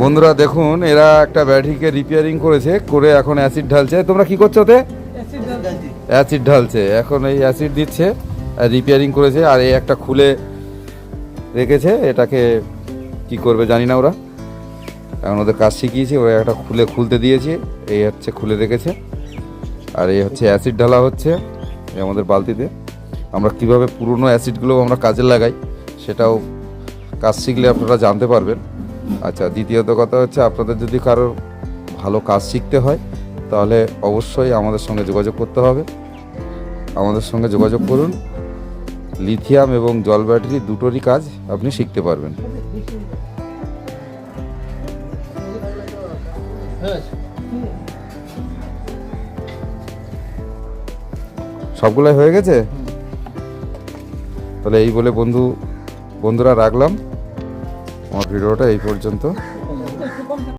বন্ধুরা দেখুন, এরা একটা ব্যাটারিকে রিপেয়ারিং করেছে, করে এখন অ্যাসিড ঢালছে। তোমরা কি করছো ওতে? অ্যাসিড ঢালছে। এখন এই অ্যাসিড দিচ্ছে, রিপেয়ারিং করেছে। আর এই একটা খুলে রেখেছে, এটাকে কি করবে জানি না ওরা। এখন ওদের কাজ শিখিয়েছি, ওরা একটা খুলতে দিয়েছি। এই হচ্ছে খুলে রেখেছে, আর এই হচ্ছে অ্যাসিড ঢালা হচ্ছে এই আমাদের বালতিতে। আমরা কিভাবে পুরনো অ্যাসিডগুলো আমরা কাজে লাগাই সেটাও কাজ শিখলে আপনারা জানতে পারবেন। আচ্ছা, দ্বিতীয়ত কথা হচ্ছে, আপনাদের যদি কারোর ভালো কাজ শিখতে হয় তাহলে অবশ্যই আমাদের সঙ্গে যোগাযোগ করতে হবে। আমাদের সঙ্গে যোগাযোগ করুন। লিথিয়াম এবং জল ব্যাটারি দুটোরই কাজ আপনি শিখতে পারবেন। সবগুলাই হয়ে গেছে। তাহলে এই বলে বন্ধুরা রাখলাম। আমার ভিডিওটা এই পর্যন্ত।